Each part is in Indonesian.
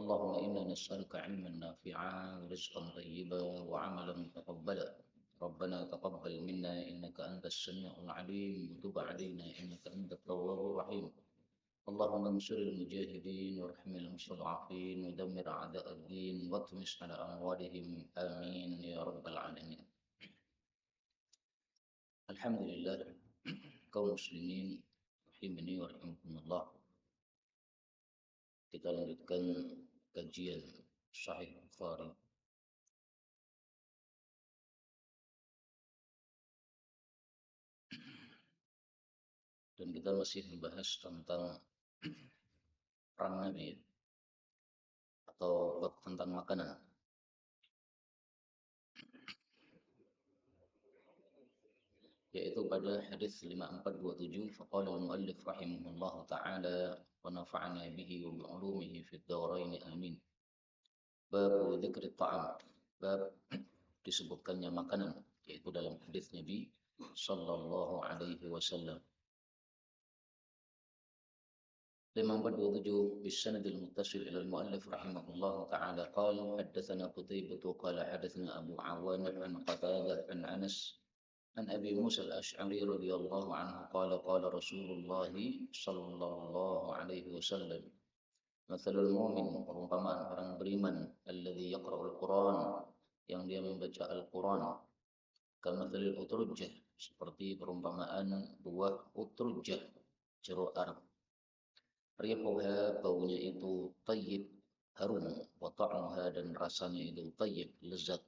اللهم إنا نسألك علما نافعا ورزقا طيبا وعملا متقبلا. ربنا تقبل منا إنك أنت السميع العليم وتب علينا إنك أنت التواب الرحيم. اللهم انصر المجاهدين وارحم المستضعفين ودمر أعداء الدين واطمس على أموالهم آمين يا رب العالمين. الحمد لله kaum muslimin rahimani wa rahimakumullah. Kita lanjutkan kajian Sahih Bukhari. Dan kita masih membahas tentang perang Nabi atau bab tentang makanan. Yaitu pada hadis 5427 faqala al-muallif rahimahullahu taala wa nafa'ana bihi wa bi'ulumihi fid dawrain amin. Bab dzikri ta'am. Bab disebutkannya makanan, yaitu dalam hadis Nabi sallallahu alaihi wasallam. 5427 بالسند المتصل إلى المؤلف رحمه الله تعالى قال حدثنا قتيبة قال حدثنا أبو عوان عن قتادة عن أنس عن أبي موسى الأشعري رضي الله عنه قال قال رسول الله صلى الله عليه وسلم مثل المؤمن perumpamaan orang beriman alladzi yaqra'ul Qur'an yang dia membaca Al-Qur'an kamathalil utrujjah seperti perumpamaan buah utrujjah jeruk Arab. Rihuha baunya itu tayyib harum, wa ta'muha dan rasanya itu tayyib lezat.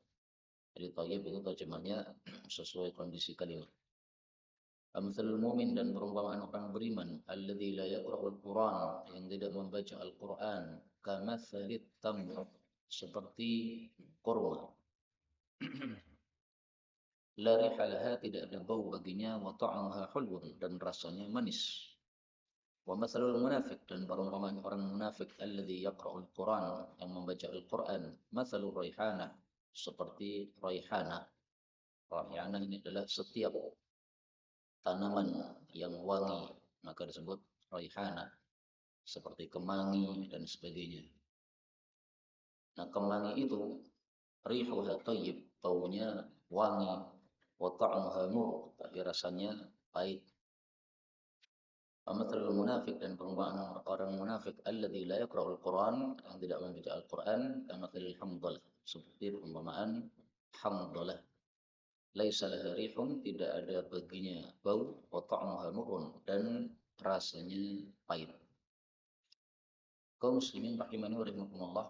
Jadi tayyib itu terjemahnya sesuai kondisi kalimat. Amsalul mu'min dan perumpamaan orang beriman alladzi la yaqra'ul Qur'an yang tidak membaca Al-Qur'an kamathalit tamr seperti kurma. La rihalaha tidak ada bau baginya wa ta'muha hulwun dan rasanya manis. Wa mathalul munafik dan perumpamaan orang munafik alladzi yaqra'ul Qur'an yang membaca Al-Qur'an mathalur raihana seperti raihana. Raihana ini adalah setiap tanaman yang wangi maka disebut raihana seperti kemangi dan sebagainya. Nah, kemangi itu rihuha thayyib baunya wangi wa ta'muha mur tapi rasanya pahit. Amatul munafik dan perumpamaan orang munafik alladzi la yaqra'ul Qur'an yang tidak membaca Al-Qur'an kamathalil hamdalah seperti perumpamaan hamdalah laisa laha rihun tidak ada baginya bau wa ta'muha murrun dan rasanya pahit. Kaum muslimin rahimani wa rahimakumullah,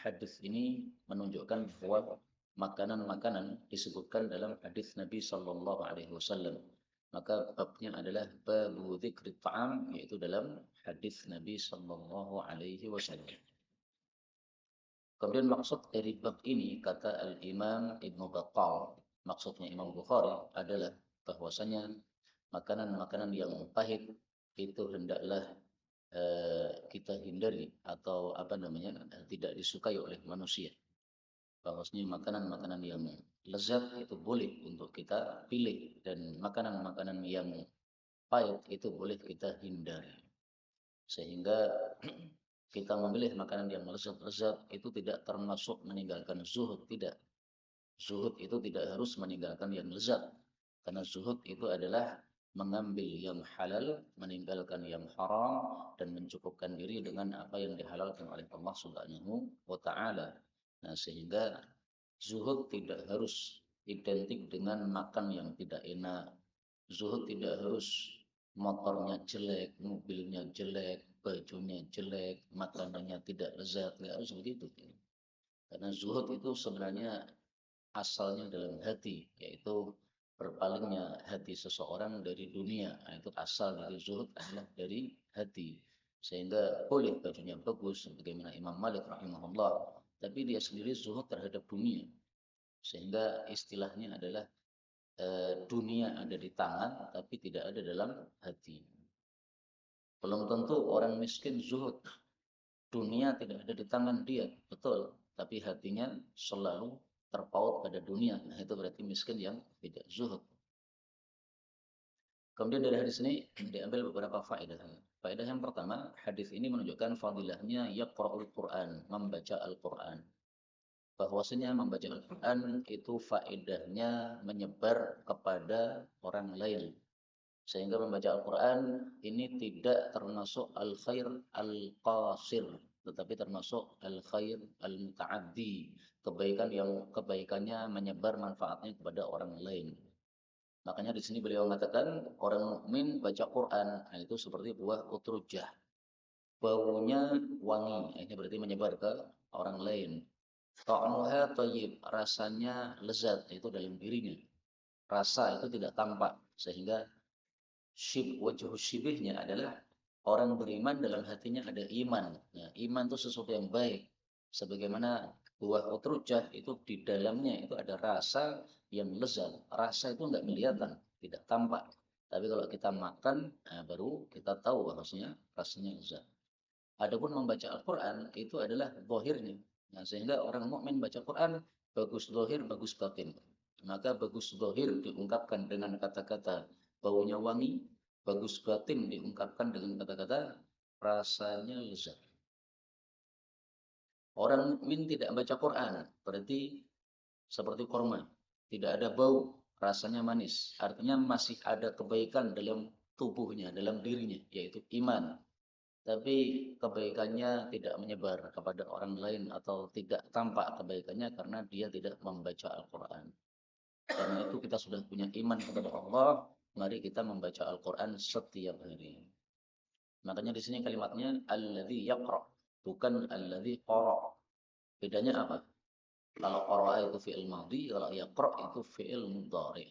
hadis ini menunjukkan bahwa makanan-makanan disebutkan dalam hadis Nabi sallallahu alaihi wasallam. Maka babnya adalah babu dzikri ta'am yaitu dalam hadis Nabi sallallahu alaihi wasallam. Kemudian maksud dari bab ini kata Al-Imam Ibnu Battal, maksudnya Imam Bukhari adalah bahwasanya makanan-makanan yang pahit itu hendaklah kita hindari atau tidak disukai oleh manusia. Bahwasanya makanan-makanan yang lezat itu boleh untuk kita pilih dan makanan-makanan yang pahit itu boleh kita hindari. Sehingga kita memilih makanan yang lezat-lezat itu tidak termasuk meninggalkan zuhud, tidak. Zuhud itu tidak harus meninggalkan yang lezat. Karena zuhud itu adalah mengambil yang halal, meninggalkan yang haram dan mencukupkan diri dengan apa yang dihalalkan oleh Allah Subhanahu wa taala. Nah, sehingga zuhud tidak harus identik dengan makan yang tidak enak. Zuhud tidak harus motornya jelek, mobilnya jelek, bajunya jelek, makanannya tidak lezat, nggak harus begitu. Karena zuhud itu sebenarnya asalnya dalam hati, yaitu berpalingnya hati seseorang dari dunia. Nah, itu asal dari zuhud adalah dari hati. Sehingga boleh bajunya bagus, sebagaimana Imam Malik rahimahullah, tapi dia sendiri zuhud terhadap dunia. Sehingga istilahnya adalah dunia ada di tangan, tapi tidak ada dalam hati. Belum tentu orang miskin zuhud. Dunia tidak ada di tangan dia, betul. Tapi hatinya selalu terpaut pada dunia. Nah, itu berarti miskin yang tidak zuhud. Kemudian dari hadis ini diambil beberapa faedah. Faedah yang pertama, hadis ini menunjukkan fadilahnya yaqra'ul Qur'an, membaca Al-Qur'an. Bahwasanya membaca Al-Qur'an itu faedahnya menyebar kepada orang lain. Sehingga membaca Al-Quran ini tidak termasuk al-khair al-qasir, tetapi termasuk al-khair al-muta'addi, kebaikan yang kebaikannya menyebar manfaatnya kepada orang lain. Makanya di sini beliau mengatakan orang mukmin baca Quran nah itu seperti buah utrujah, baunya wangi, ini berarti menyebar ke orang lain. Ta'amuha thayyib, rasanya lezat, itu dalam dirinya. Rasa itu tidak tampak, sehingga wajah syibihnya adalah orang beriman dalam hatinya ada iman. Nah, iman itu sesuatu yang baik. Sebagaimana buah utrujah itu di dalamnya itu ada rasa yang lezat. Rasa itu enggak kelihatan, tidak tampak. Tapi kalau kita makan, nah baru kita tahu bahwasanya rasanya lezat. Adapun membaca Al-Quran itu adalah zahirnya. Nah, sehingga orang mukmin baca Quran bagus zahir, bagus batin. Maka bagus zahir diungkapkan dengan kata-kata baunya wangi, bagus batin diungkapkan dengan kata-kata rasanya lezat. Orang mukmin tidak baca Quran berarti seperti korma, tidak ada bau, rasanya manis. Artinya masih ada kebaikan dalam tubuhnya, dalam dirinya, yaitu iman. Tapi kebaikannya tidak menyebar kepada orang lain atau tidak tampak kebaikannya karena dia tidak membaca Al-Quran. Karena itu kita sudah punya iman kepada Allah, mari kita membaca Al-Quran setiap hari. Makanya di sini kalimatnya alladzi yaqra, bukan alladzi qara. Bedanya apa? Kalau qara itu fi'il madhi, kalau yaqra itu fi'il mudhari.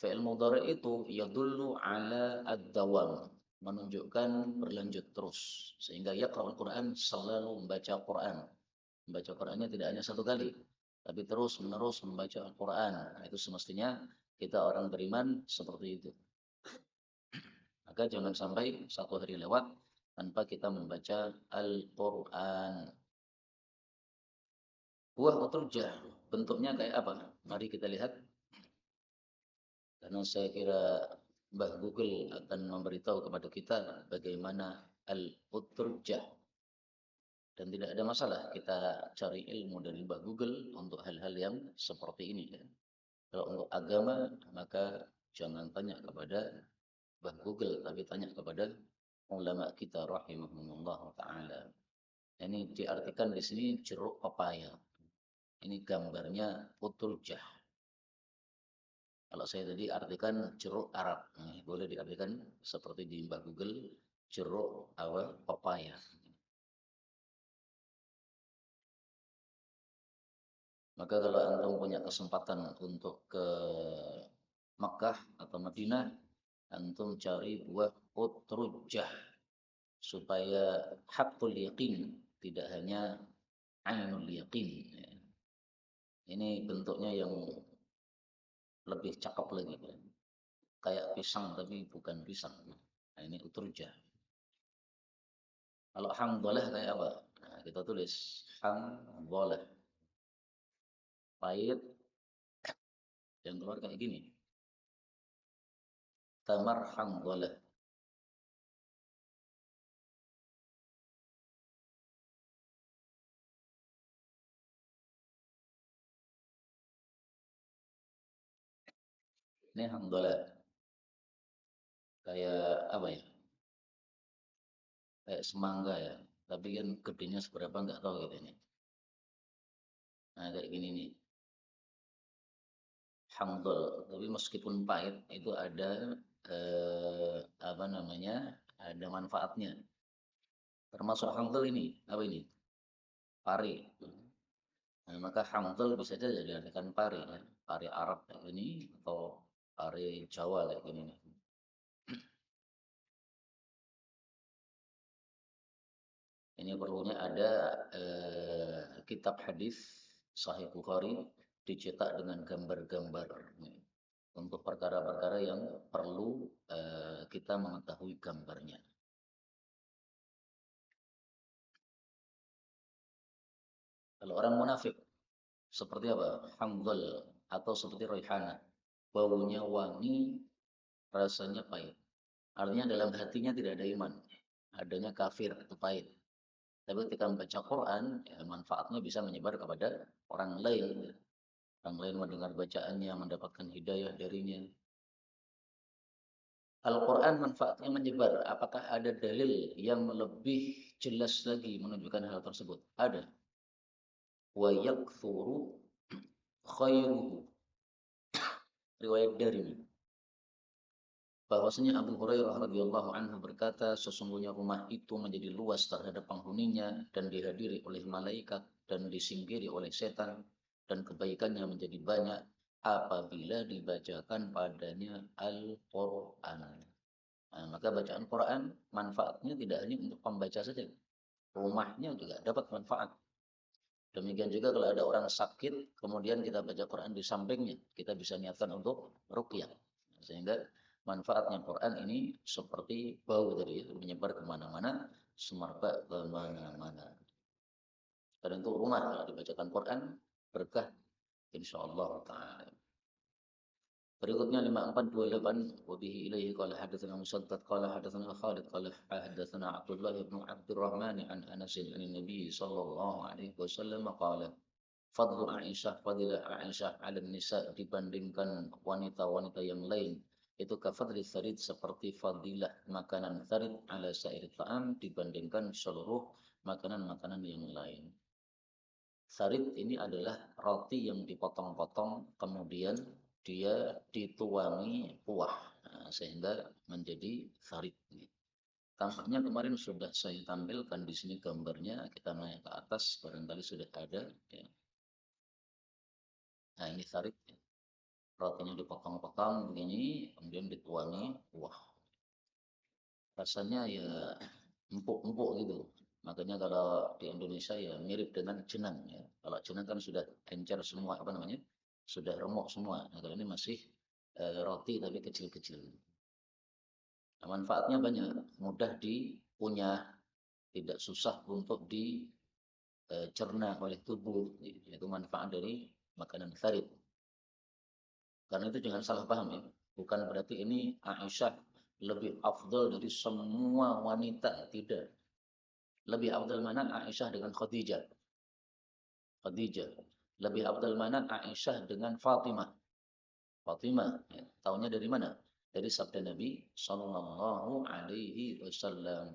Fi'il mudhari itu yadullu ala ad-dawam, menunjukkan berlanjut terus. Sehingga yaqra'ul Quran selalu membaca Quran. Membaca Qurannya tidak hanya satu kali, tapi terus menerus membaca Al-Quran. Nah, itu semestinya kita orang beriman seperti itu. Maka jangan sampai satu hari lewat tanpa kita membaca Al-Quran. Buah uturjah bentuknya kayak apa? Mari kita lihat. Karena saya kira Mbah Google akan memberitahu kepada kita bagaimana al-uturjah. Dan tidak ada masalah kita cari ilmu dari Mbah Google untuk hal-hal yang seperti ini. Kalau untuk agama, maka jangan tanya kepada Mbah Google, tapi tanya kepada ulama kita rahimahumullah ta'ala. Ini diartikan di sini jeruk pepaya. Ini gambarnya uturjah. Kalau saya tadi artikan jeruk Arab, nah, boleh diartikan seperti di Mbah Google, jeruk apa pepaya. Maka kalau antum punya kesempatan untuk ke Makkah atau Madinah, antum cari buah utrujah supaya haqqul yaqin, tidak hanya ainul yaqin. Ini bentuknya yang lebih cakep lagi. Kayak pisang tapi bukan pisang. Nah, ini utrujah. Kalau hamdalah kayak apa? Nah, kita tulis hamdalah. Pahit yang keluar kayak gini. Tamar hamdalah. Ini hamdalah. Kayak apa ya? Kayak semangga ya. Tapi kan gedenya seberapa nggak tahu gitu ini. Nah, kayak gini nih. Hamdol. Tapi meskipun pahit itu ada apa namanya? Ada manfaatnya. Termasuk hamdol ini. Apa ini? Pari. Nah, maka hamdol bisa saja diartikan pari ya. Pari Arab kayak gini atau pari Jawa kayak gini nih. Ini perlunya ada kitab hadis Sahih Bukhari dicetak dengan gambar-gambar untuk perkara-perkara yang perlu kita mengetahui gambarnya. Kalau orang munafik seperti apa? Hamdul atau seperti Raihana, baunya wangi, rasanya pahit. Artinya dalam hatinya tidak ada iman. adanya kafir itu pahit. Tapi ketika membaca Quran, ya, manfaatnya bisa menyebar kepada orang lain. Orang lain mendengar bacaannya, mendapatkan hidayah darinya. Al-Quran manfaatnya menyebar. Apakah ada dalil yang lebih jelas lagi menunjukkan hal tersebut? Ada. Wa yakthuru khairuhu. Riwayat Darimi. Bahwasanya Abu Hurairah radhiyallahu anhu berkata, sesungguhnya rumah itu menjadi luas terhadap penghuninya dan dihadiri oleh malaikat dan disingkiri oleh setan dan kebaikannya menjadi banyak apabila dibacakan padanya Al-Quran. Nah, maka bacaan Quran manfaatnya tidak hanya untuk pembaca saja, rumahnya juga dapat manfaat. Demikian juga kalau ada orang sakit, kemudian kita baca Quran di sampingnya, kita bisa niatkan untuk ruqyah. Sehingga manfaatnya Quran ini seperti bau tadi, menyebar kemana-mana, semerbak kemana-mana. Dan untuk rumah kalau dibacakan Quran, berkah insyaallah ta'ala. Berikutnya 5428 wa bihi ilaihi qala hadatsana Musaddad qala hadatsana Khalid qala hadatsana Abdullah bin Abdurrahman an Anas an Nabi sallallahu alaihi wasallam qala fadlu Aisyah fadilah Aisyah 'ala nisa dibandingkan wanita-wanita yang lain itu kafadli sarid seperti fadilah makanan sarid 'ala sairi ta'am dibandingkan seluruh makanan-makanan yang lain. Sarid ini adalah roti yang dipotong-potong kemudian dia dituangi kuah, nah, sehingga menjadi sarid. Tampaknya kemarin sudah saya tampilkan di sini gambarnya, kita naik ke atas barangkali sudah ada. Ya. Nah ini sarid, ya. Rotinya dipotong-potong begini, kemudian dituangi kuah. Rasanya ya empuk-empuk gitu. Makanya kalau di Indonesia ya mirip dengan jenang ya. Kalau jenang kan sudah encer semua apa namanya? Sudah remuk semua. Nah, kalau ini masih roti tapi kecil-kecil. Nah, manfaatnya banyak, mudah dipunyah, tidak susah untuk dicerna oleh tubuh. Itu manfaat dari makanan sarid. Karena itu jangan salah paham ya. Bukan berarti ini Aisyah lebih afdal dari semua wanita, tidak. Lebih afdal mana Aisyah dengan Khadijah? Khadijah. Lebih afdal mana Aisyah dengan Fatimah? Fatimah, ya. Taunya dari mana? Dari sabda Nabi sallallahu alaihi wasallam.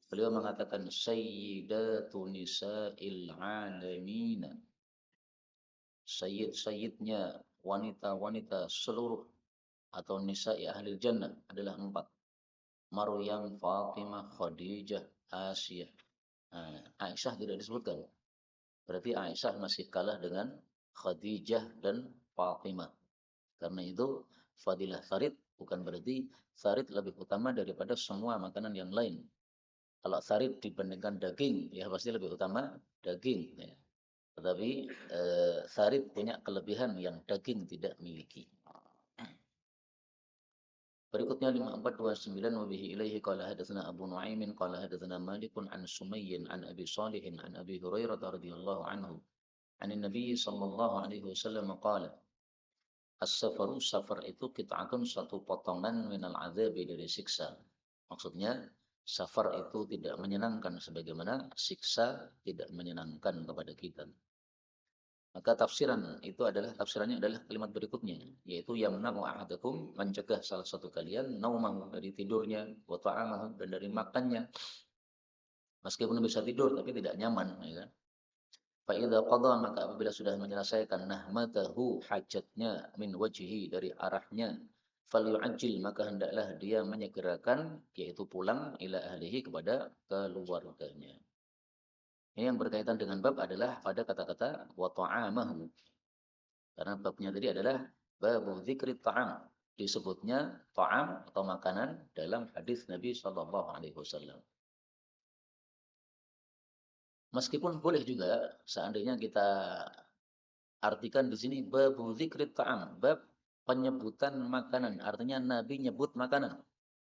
Beliau mengatakan sayyidatu nisa'il alamin. Sayyid-sayyidnya wanita-wanita seluruh atau nisa'i ahli jannah adalah 4. Maryam, Fatimah, Khadijah, Asyah. Nah, Aisyah tidak disebutkan. Berarti Aisyah masih kalah dengan Khadijah dan Fatimah. Karena itu fadilah sarid bukan berarti sarid lebih utama daripada semua makanan yang lain. Kalau sarid dibandingkan daging, ya pasti lebih utama daging. Ya. Tetapi sarid punya kelebihan yang daging tidak miliki. Berikutnya 5429 wa bihi ilaihi qala hadatsana Abu Nu'aim qala hadatsana Malik an Sumayyin an Abi Shalih an Abi Hurairah radhiyallahu anhu an Nabi sallallahu alaihi wasallam qala as-safaru safar itu kita akan satu potongan minal azabi dari siksa. Maksudnya safar itu tidak menyenangkan sebagaimana siksa tidak menyenangkan kepada kita. Maka tafsirannya adalah kalimat berikutnya, yaitu yamna'u ahadakum mencegah salah satu kalian naumahu dari tidurnya, wa ta'amahu dan dari makannya. Meskipun bisa tidur tapi tidak nyaman, ya kan? Fa idza qada maka apabila sudah menyelesaikan nahmatahu hajatnya min wajhi dari arahnya falyu'ajjil maka hendaklah dia menyegerakan yaitu pulang ila ahlihi kepada keluarganya. Ini yang berkaitan dengan bab adalah pada kata-kata wa ta'amahu. Karena babnya tadi adalah babu dzikri ta'am. Disebutnya ta'am atau makanan dalam hadis Nabi sallallahu alaihi wasallam. Meskipun boleh juga seandainya kita artikan di sini bab dzikri ta'am, bab penyebutan makanan. Artinya Nabi nyebut makanan.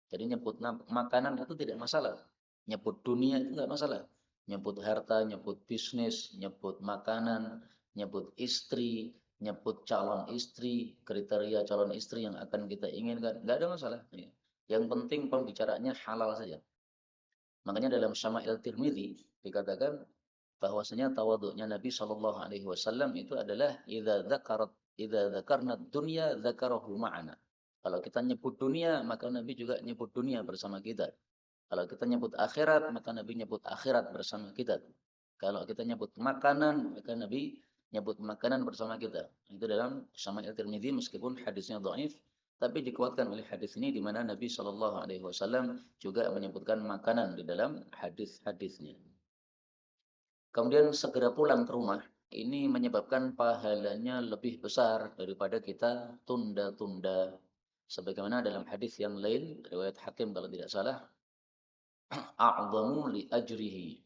Jadi nyebut makanan itu tidak masalah. Nyebut dunia itu enggak masalah. Nyebut harta, nyebut bisnis, nyebut makanan, nyebut istri, nyebut calon istri, kriteria calon istri yang akan kita inginkan. Enggak ada masalah. Yang penting pembicaraannya halal saja. Makanya dalam Syama'il Tirmidzi dikatakan bahwasanya tawaduknya Nabi Shallallahu Alaihi Wasallam itu adalah idza dzakarna dunya dzakarahu ma'ana. Kalau kita nyebut dunia, maka Nabi juga nyebut dunia bersama kita. Kalau kita nyebut akhirat, maka Nabi nyebut akhirat bersama kita. Kalau kita nyebut makanan, maka Nabi nyebut makanan bersama kita. Itu dalam Syama'il Tirmidzi meskipun hadisnya dhaif, tapi dikuatkan oleh hadis ini di mana Nabi Shallallahu Alaihi Wasallam juga menyebutkan makanan di dalam hadis-hadisnya. Kemudian segera pulang ke rumah, ini menyebabkan pahalanya lebih besar daripada kita tunda-tunda. Sebagaimana dalam hadis yang lain, riwayat Hakim kalau tidak salah, a'zamu li ajrihi.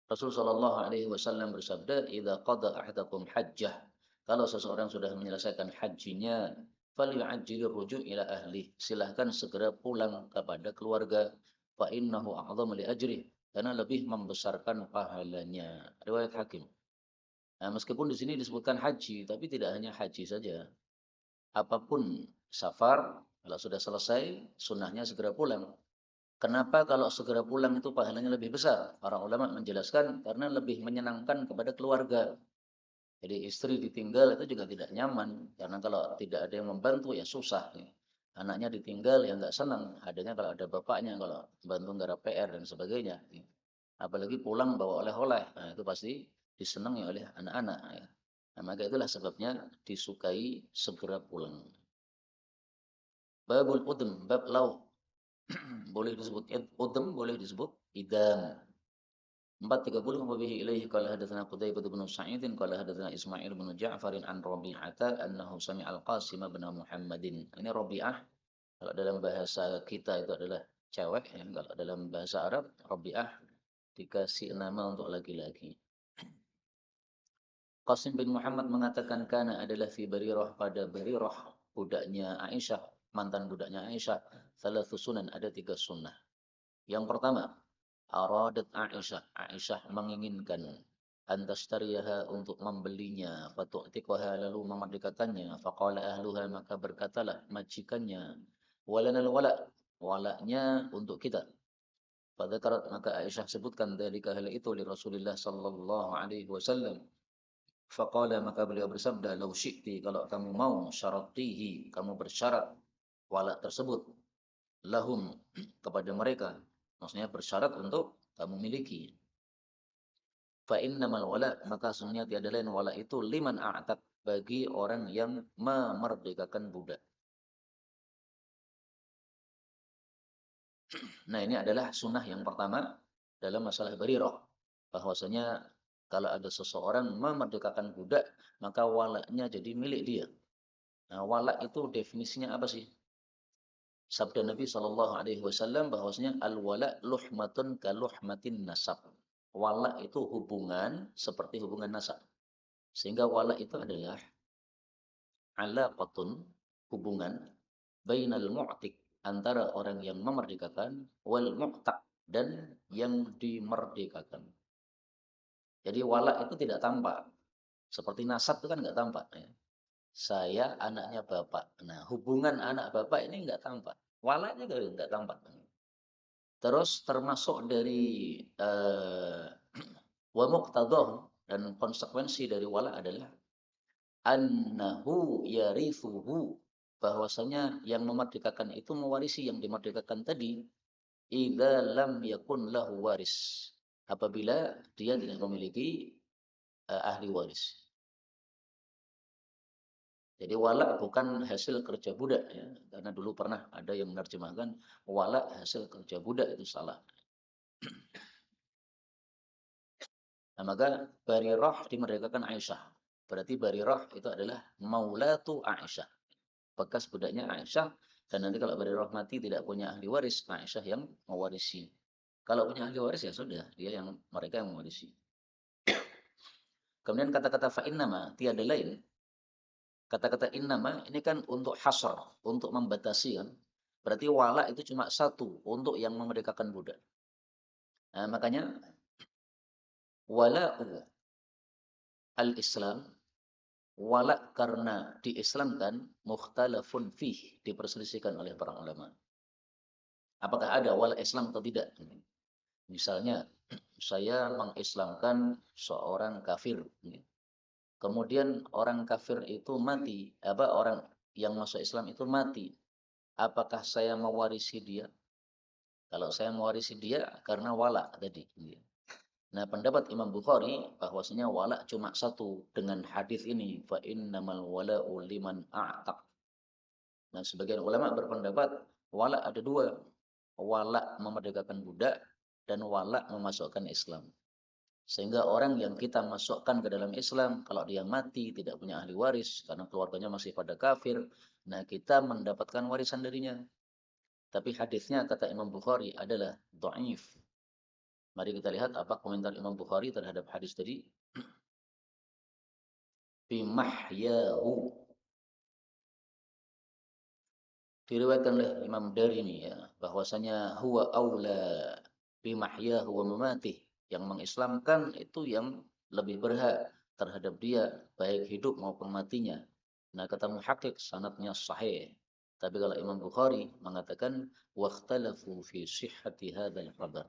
Rasul sallallahu alaihi wasallam bersabda, "Idza qada ahadakum hajjah." Kalau seseorang sudah menyelesaikan hajinya, falyu'ajjil ruju' ila ahli. Silahkan segera pulang kepada keluarga. Fa innahu a'zamu li ajrihi. Karena lebih membesarkan pahalanya. Riwayat Hakim. Nah, meskipun di sini disebutkan haji, tapi tidak hanya haji saja. Apapun safar, kalau sudah selesai, sunnahnya segera pulang. Kenapa kalau segera pulang itu pahalanya lebih besar? Para ulama menjelaskan karena lebih menyenangkan kepada keluarga. Jadi istri ditinggal itu juga tidak nyaman. Karena kalau tidak ada yang membantu ya susah. Anaknya ditinggal ya nggak senang. Adanya kalau ada bapaknya, kalau bantu garap PR dan sebagainya. Apalagi pulang bawa oleh-oleh. Nah, itu pasti disenangi oleh anak-anak. Ya. Nah, maka itulah sebabnya disukai segera pulang. Babul udm, bab lauk. Boleh disebut udm, boleh disebut idam. 430 wabihi ilaihi qala hadatsana Qutaibah bin Sa'id qala hadatsana Ismail bin Ja'far an Rabi'ata annahu sami'al Qasim bin Muhammadin. Ini Rabi'ah kalau dalam bahasa kita itu adalah cewek ya. Kalau dalam bahasa Arab Rabi'ah dikasih nama untuk laki-laki. Qasim bin Muhammad mengatakan kana adalah fi Barirah pada Barirah budaknya Aisyah, mantan budaknya Aisyah, salatsu sunan ada 3 sunnah. Yang pertama, aradat Aisyah, Aisyah menginginkan antastariyaha untuk membelinya, fatu'tiqaha lalu memerdekakannya, faqala ahluha maka berkatalah majikannya, walanal wala, walaknya untuk kita. Fadzakarat maka Aisyah sebutkan dari hal itu li Rasulullah sallallahu alaihi wasallam. Faqala maka beliau bersabda, "Lau syi'ti kalau kamu mau syaratihi, kamu bersyarat walak tersebut lahum kepada mereka." Maksudnya bersyarat untuk kamu miliki. Fa innamal wala maka sesungguhnya tiada lain wala itu liman a'taq bagi orang yang memerdekakan budak. Nah, ini adalah sunnah yang pertama dalam masalah barirah. Bahwasanya kalau ada seseorang memerdekakan budak, maka walaknya jadi milik dia. Nah, walak itu definisinya apa sih? Sabda Nabi Shallallahu Alaihi Wasallam bahwasanya al-wala luhmatun kaluhmatin nasab. Wala itu hubungan seperti hubungan nasab. Sehingga wala itu adalah alaqatun hubungan bainal mu'tik antara orang yang memerdekakan wal mu'taq dan yang dimerdekakan. Jadi wala itu tidak tampak. Seperti nasab itu kan nggak tampak. Ya. Saya anaknya bapak. Nah, hubungan anak bapak ini nggak tampak. Walanya juga nggak tampak. Terus termasuk dari wa muqtadah dan konsekuensi dari wala adalah annahu yarithuhu bahwasanya yang memerdekakan itu mewarisi yang dimerdekakan tadi idza lam yakun lahu waris apabila dia tidak memiliki ahli waris. Jadi wala bukan hasil kerja budak ya. Karena dulu pernah ada yang menerjemahkan wala hasil kerja budak itu salah. Nah, maka Barirah dimerdekakan Aisyah. Berarti Barirah itu adalah maulatu Aisyah. Bekas budaknya Aisyah. Dan nanti kalau Barirah mati tidak punya ahli waris, Aisyah yang mewarisi. Kalau punya ahli waris ya sudah, mereka yang mewarisi. Kemudian kata-kata fa'innama, tiada lain. Kata-kata innama ini kan untuk hasr, untuk membatasi kan. Berarti wala itu cuma satu untuk yang memerdekakan budak. Nah, makanya wala'u al-Islam wala karena diislamkan mukhtalafun fih diperselisihkan oleh para ulama. Apakah ada wala Islam atau tidak? Misalnya, saya mengislamkan seorang kafir. Kemudian orang kafir itu mati, orang yang masuk Islam itu mati. Apakah saya mewarisi dia? Kalau saya mewarisi dia karena wala tadi. Nah, pendapat Imam Bukhari bahwasanya wala cuma satu dengan hadis ini, fa innamal wala'u liman a'taq. Nah, sebagian ulama berpendapat wala ada dua, wala memerdekakan budak dan wala memasukkan Islam. Sehingga orang yang kita masukkan ke dalam Islam, kalau dia mati tidak punya ahli waris karena keluarganya masih pada kafir, nah kita mendapatkan warisan darinya. Tapi hadisnya kata Imam Bukhari adalah dhaif. Mari kita lihat apa komentar Imam Bukhari terhadap hadis tadi. Bimahyahu. Diriwayatkan oleh Imam Darimi ya, bahwasanya huwa aula bimahyahu wa mamatih. Yang mengislamkan itu yang lebih berhak terhadap dia baik hidup maupun matinya. Nah, kata muhakkik sanadnya sahih. Tapi kalau Imam Bukhari mengatakan waqtalafu fi sihhati hadzal khabar.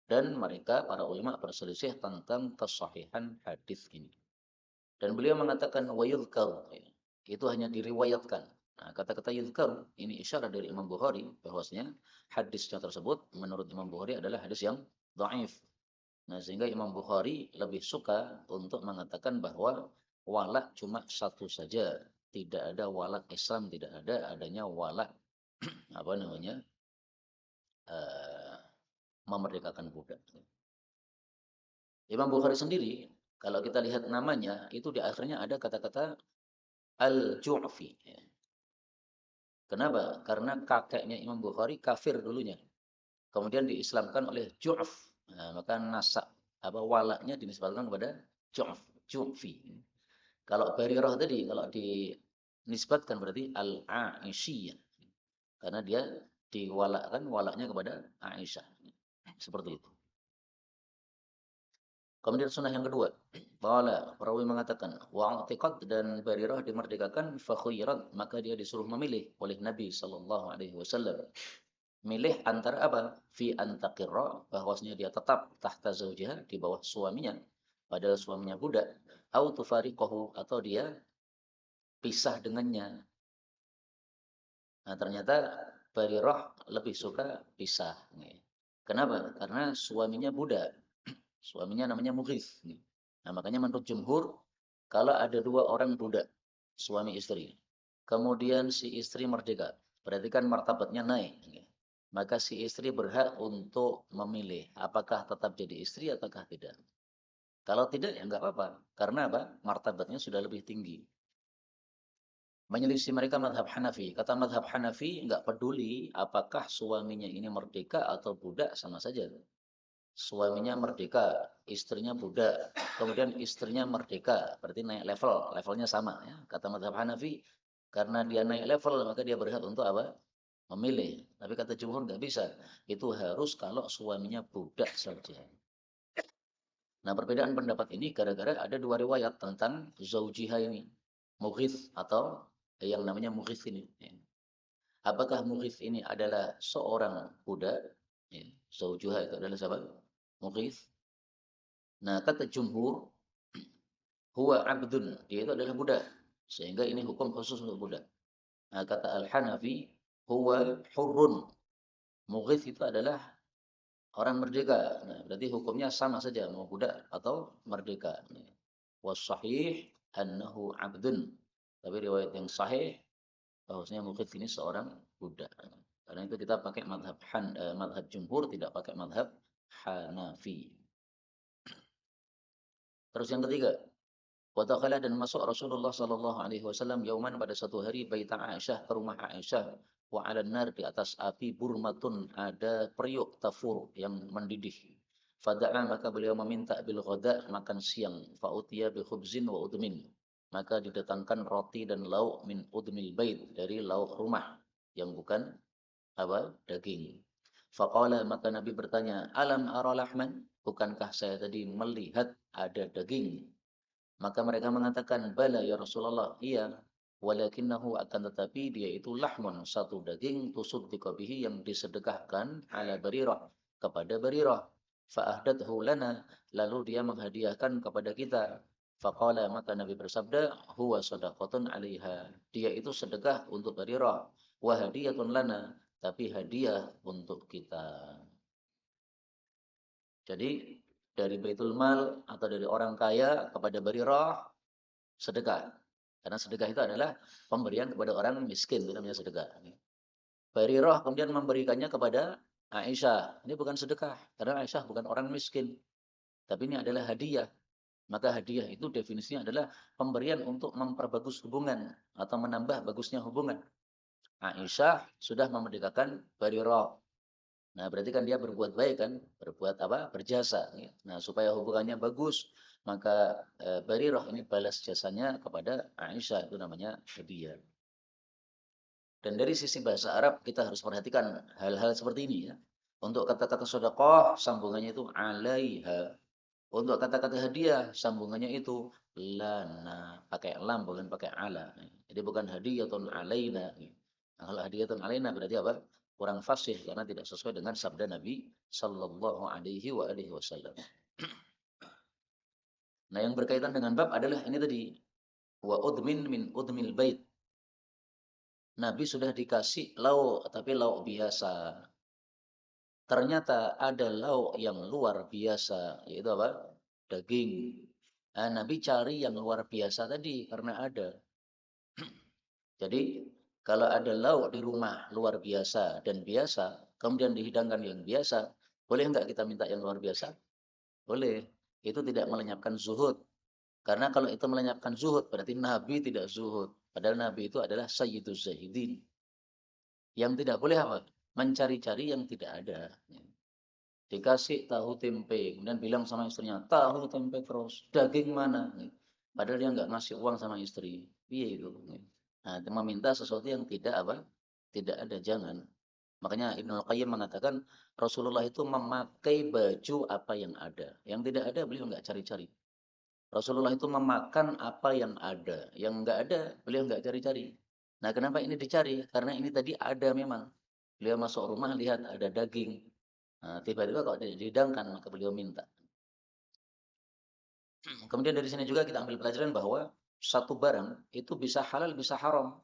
Dan mereka para ulama berselisih tentang kesahihan hadis ini. Dan beliau mengatakan wa yuzkar, ya, itu hanya diriwayatkan. Nah, kata-kata yuzkar ini isyarat dari Imam Bukhari bahwasanya hadisnya tersebut menurut Imam Bukhari adalah hadis yang dhaif. Nah, sehingga Imam Bukhari lebih suka untuk mengatakan bahwa wala cuma satu saja, tidak ada wala Islam, tidak ada, adanya wala apa namanya? Memerdekakan budak. Imam Bukhari sendiri kalau kita lihat namanya itu di akhirnya ada kata-kata Al-Ju'fi. Kenapa? Karena kakeknya Imam Bukhari kafir dulunya. Kemudian diislamkan oleh Ju'f. Nah, maka nasab walaknya dinisbatkan kepada Ju'f, Ju'fi. Kalau Barirah tadi kalau dinisbatkan berarti Al-Aisyah. Karena dia diwalakkan walaknya kepada Aisyah. Seperti itu. Kemudian sunnah yang kedua, qala perawi mengatakan wa'tiqad dan Barirah dimerdekakan fa khuyrat, maka dia disuruh memilih oleh Nabi sallallahu alaihi wasallam. Milih antara apa? Fi antaqirra, bahwasanya dia tetap tahta zaujiha di bawah suaminya padahal suaminya budak, au tufariqahu atau dia pisah dengannya. Nah, ternyata Barirah lebih suka pisah. Kenapa? Karena suaminya budak. Suaminya namanya Mughith. Nah, makanya menurut jumhur, kalau ada dua orang budak, suami istri, kemudian si istri merdeka, berarti kan martabatnya naik. Maka si istri berhak untuk memilih apakah tetap jadi istri ataukah tidak. Kalau tidak, ya nggak apa-apa. Karena apa? Martabatnya sudah lebih tinggi. Menyelisih mereka madhab Hanafi. Kata madhab Hanafi, nggak peduli apakah suaminya ini merdeka atau budak, sama saja. Suaminya merdeka, istrinya budak, kemudian istrinya merdeka, berarti naik level, levelnya sama ya. Kata mazhab Hanafi, karena dia naik level maka dia berhak untuk apa? Memilih. Tapi kata jumhur nggak bisa. Itu harus kalau suaminya budak saja. Nah, perbedaan pendapat ini gara-gara ada dua riwayat tentang zaujiha ini. Mughith atau yang namanya Mughith ini. Apakah Mughith ini adalah seorang budak? Zaujuha itu adalah siapa? Mughith. Nah, kata jumhur, huwa abdun, dia itu adalah budak. Sehingga ini hukum khusus untuk budak. Nah, kata Al-Hanafi, huwa hurrun. Mughith itu adalah orang merdeka. Nah, berarti hukumnya sama saja, mau budak atau merdeka. Was-sahih annahu abdun. Tapi riwayat yang sahih, bahwasanya Mughith ini seorang budak. Karena itu kita pakai madhab jumhur, tidak pakai madhab Hanafi. Terus yang ketiga, wa dakhala dan masuk Rasulullah sallallahu alaihi wasallam yauman pada satu hari baita Aisyah ke rumah Aisyah wa 'alan nar di atas api burmatun ada periuk tafur yang mendidih. Fada'a maka beliau meminta bil ghada makan siang fa utiya bi khubzin wa udmin. Maka didatangkan roti dan lauk min udmil bait dari lauk rumah yang bukan daging. Faqala maka Nabi bertanya, "Alam ara lahman? Bukankah saya tadi melihat ada daging?" Maka mereka mengatakan, "Bala ya Rasulullah." Iya, Walakinnahu akan tetapi dia itu lahmun, satu daging tusuddiqa bihi yang disedekahkan ala Barirah kepada Barirah. Fa'ahdathu lana, lalu dia menghadiahkan kepada kita. Faqala, maka Nabi bersabda, huwa sadaqatun 'alaiha. Dia itu sedekah untuk Barirah, wa hadiyatun lana, tapi hadiah untuk kita. Jadi dari Baitul Mal atau dari orang kaya kepada Barirah sedekah. Karena sedekah itu adalah pemberian kepada orang miskin, itu namanya sedekah. Barirah kemudian memberikannya kepada Aisyah. Ini bukan sedekah, karena Aisyah bukan orang miskin. Tapi ini adalah hadiah. Maka hadiah itu definisinya adalah pemberian untuk memperbagus hubungan atau menambah bagusnya hubungan. Aisyah sudah memerdekakan Barirah. Nah, berarti kan dia berbuat baik kan? Berbuat apa? Berjasa. Nah, supaya hubungannya bagus, maka Barirah ini balas jasanya kepada Aisyah, itu namanya hadiah. Dan dari sisi bahasa Arab kita harus perhatikan hal-hal seperti ini ya. Untuk kata-kata sedekah sambungannya itu alaiha. Untuk kata-kata hadiah sambungannya itu lana, pakai lam bukan pakai ala. Jadi bukan hadiyatun alaina. Nah, kalau hadiyatun alaina berarti apa? Kurang fasih karena tidak sesuai dengan sabda Nabi sallallahu alaihi wa alihi wasallam. Nah, yang berkaitan dengan bab adalah ini tadi, wa udmin min udmil bait. Nabi sudah dikasih lauk, tapi lauk biasa. Ternyata ada lauk yang luar biasa, yaitu apa? Daging. Nah, Nabi cari yang luar biasa tadi karena ada. Jadi kalau ada lauk di rumah luar biasa dan biasa, kemudian dihidangkan yang biasa, boleh enggak kita minta yang luar biasa? Boleh. Itu tidak melenyapkan zuhud. Karena kalau itu melenyapkan zuhud, berarti Nabi tidak zuhud. Padahal Nabi itu adalah Sayyiduz Zahidin. Yang tidak boleh apa? Mencari-cari yang tidak ada. Dikasih tahu tempe, kemudian bilang sama istrinya, tahu tempe terus, daging mana? Padahal dia nggak ngasih uang sama istri. Iya itu. Nah, dia meminta sesuatu yang tidak apa? Tidak ada, jangan. Makanya Ibnu Qayyim mengatakan Rasulullah itu memakai baju apa yang ada. Yang tidak ada beliau nggak cari-cari. Rasulullah itu memakan apa yang ada. Yang nggak ada beliau nggak cari-cari. Nah, kenapa ini dicari? Karena ini tadi ada memang. Beliau masuk rumah lihat ada daging. Nah, tiba-tiba kalau tidak dihidangkan maka beliau minta. Kemudian dari sini juga kita ambil pelajaran bahwa satu barang itu bisa halal bisa haram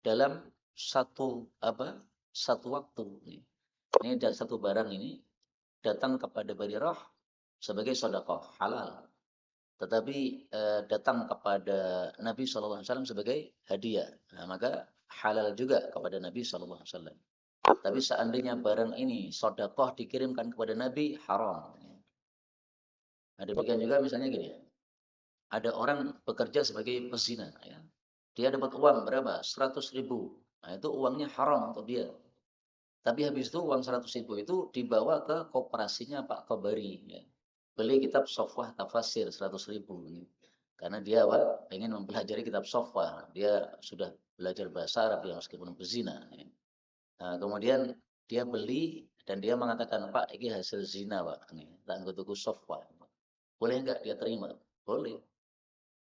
dalam satu apa? Satu waktu. Ini satu barang ini datang kepada Barirah sebagai sedekah halal. Tetapi datang kepada Nabi SAW sebagai hadiah. Nah, maka halal juga kepada Nabi SAW. Tapi seandainya barang ini sedekah dikirimkan kepada Nabi, haram. Nah, demikian juga misalnya gini, ada orang bekerja sebagai pezina. Ya. Dia dapat uang berapa? 100.000. Nah, itu uangnya haram untuk dia. Tapi habis itu uang 100.000 itu dibawa ke koperasinya Pak Kobari. Ya. Beli kitab Sofwah Tafasir 100.000. Karena dia apa? Pengen mempelajari kitab Sofwah. Dia sudah belajar bahasa Arab ya, meskipun berzina. Ya. Nah, kemudian dia beli dan dia mengatakan, Pak, ini hasil zina, Pak. Ini, tak tuku Sofwah. Boleh enggak dia terima? Boleh.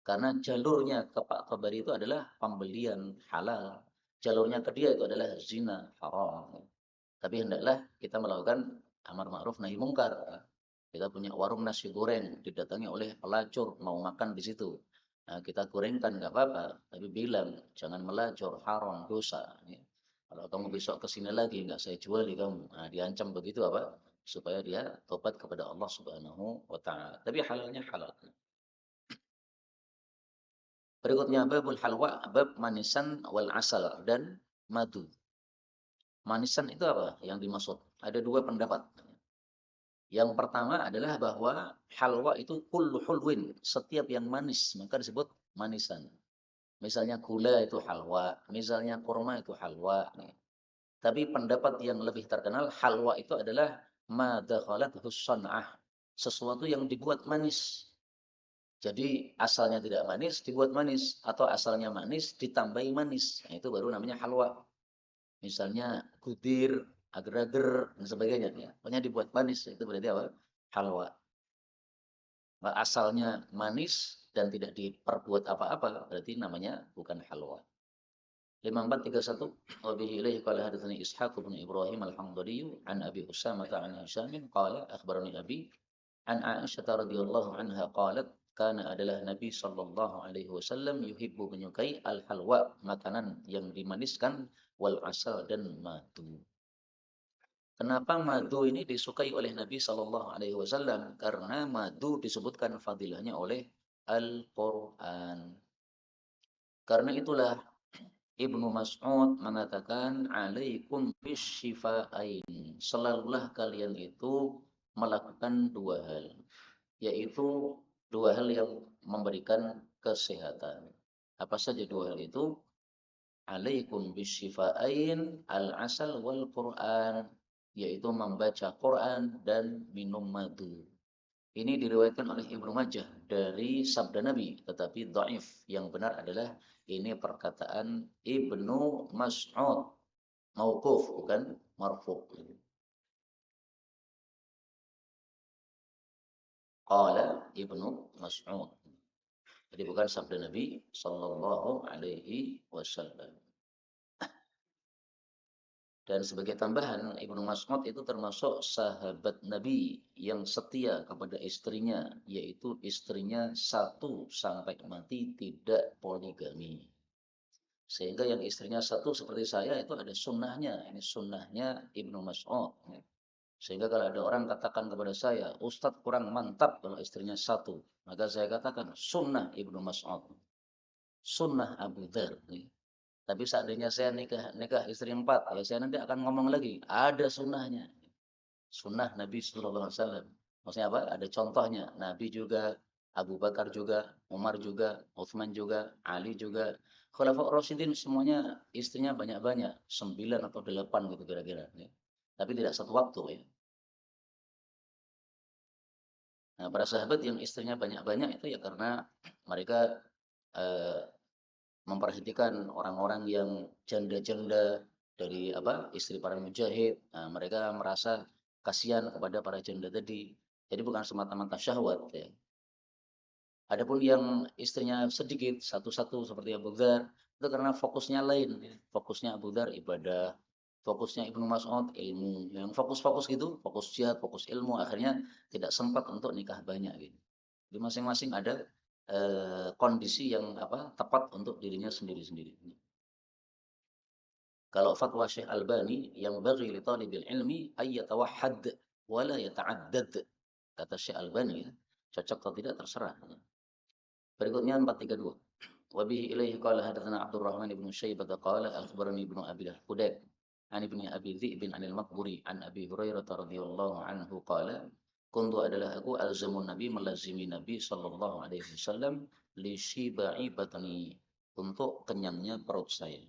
Karena jalurnya ke Pak Kobari itu adalah pembelian halal. Jalurnya ke dia itu adalah zina, haram. Tapi hendaklah kita melakukan amar ma'ruf nahi mungkar. Kita punya warung nasi goreng, didatangi oleh pelacur, mau makan di situ. Nah, kita gorengkan nggak apa-apa, tapi bilang jangan melacur, haram, dosa. Ya. Kalau kamu besok ke sini lagi nggak saya jual di kamu. Nah, diancam begitu apa? Supaya dia tobat kepada Allah Subhanahu wa taala. Tapi halalnya halal. Berikutnya babul halwa, bab manisan wal asal dan madu. Manisan itu apa yang dimaksud? Ada dua pendapat. Yang pertama adalah bahwa halwa itu kullu hulwin, setiap yang manis maka disebut manisan. Misalnya gula itu halwa, misalnya kurma itu halwa. Tapi pendapat yang lebih terkenal halwa itu adalah ma dakhalat hussanah, sesuatu yang dibuat manis. Jadi asalnya tidak manis dibuat manis atau asalnya manis ditambahi manis. Nah, itu baru namanya halwa. Misalnya gudir, agar-agar dan sebagainya ya. Pokoknya dibuat manis itu berarti apa? Halwa. asalnya manis dan tidak diperbuat apa-apa, berarti namanya bukan halwa. 5431 wa bihi ilaihi qala hadatsani Ishaq bin Ibrahim al-Hamdani an Abi Usamah an Hisham qala akhbarani Abi an Aisyah radhiyallahu anha qalat kana adalah Nabi sallallahu alaihi wasallam yuhibbu menyukai al-halwa, makanan yang dimaniskan, wal asal dan madu. Kenapa madu ini disukai oleh Nabi sallallahu alaihi wasallam? Karena madu disebutkan fadilahnya oleh Al-Qur'an. Karena itulah Ibnu Mas'ud mengatakan alaikum bisyifa'ain. Selalulah kalian itu melakukan dua hal, yaitu dua hal yang memberikan kesehatan. Apa saja dua hal itu? Alaikum bisyifa'ain al-asal wal Qur'an, yaitu membaca Quran dan minum madu. Ini diriwayatkan oleh Ibnu Majah dari sabda Nabi, tetapi dhaif. Yang benar adalah ini perkataan Ibnu Mas'ud, mauquf bukan marfu'. Qala Ibnu Mas'ud. Jadi bukan sabda Nabi sallallahu alaihi wasallam. Dan sebagai tambahan, Ibnu Mas'ud itu termasuk sahabat Nabi yang setia kepada istrinya, yaitu istrinya satu sampai mati, tidak poligami. Sehingga yang istrinya satu seperti saya itu ada sunnahnya. Ini sunnahnya Ibnu Mas'ud. Sehingga kalau ada orang katakan kepada saya, Ustadz kurang mantap kalau istrinya satu, maka saya katakan sunnah Ibnu Mas'ud, sunnah Abu Dzar. Tapi seandainya saya nikah istri empat, ya saya nanti akan ngomong lagi, ada sunnahnya. Sunnah Nabi Sallallahu Alaihi Wasallam. Maksudnya apa? Ada contohnya. Nabi juga, Abu Bakar juga, Umar juga, Utsman juga, Ali juga. Khulafaur Rasyidin semuanya istrinya banyak-banyak, 9 atau 8 gitu kira-kira. Ya. Tapi tidak satu waktu ya. Nah, para sahabat yang istrinya banyak-banyak itu ya karena mereka eh, memperhatikan orang-orang yang janda-janda dari istri para mujahid. Nah, mereka merasa kasihan kepada para janda tadi. Jadi bukan semata-mata syahwat ya. Adapun yang istrinya sedikit satu-satu seperti Abu Dzar itu karena fokusnya lain ya. Fokusnya Abu Dzar ibadah, fokusnya Ibnu Mas'ud ilmu. Yang fokus-fokus gitu, fokus jihad, fokus ilmu, akhirnya tidak sempat untuk nikah banyak gitu. Jadi masing-masing ada kondisi yang tepat untuk dirinya sendiri-sendiri. Kalau fatwa Syekh Albani yang bagi li talibil ilmi ay yatawahhad wa la yata'addad. Kata Syekh Albani ya, cocok atau tidak terserah. Berikutnya 432. Wa bihi ilaihi qala hadatsana Abdurrahman ibn Syaibah qala akhbarani ibnu Abi al-Hudayb an ibni Abi Dhi'b an al-Maqburi an Abi Hurairah radhiyallahu anhu qala kuntu adalah aku alzamun Nabi melazimi Nabi sallallahu alaihi wasallam li shiba'i batni, untuk kenyangnya perut saya.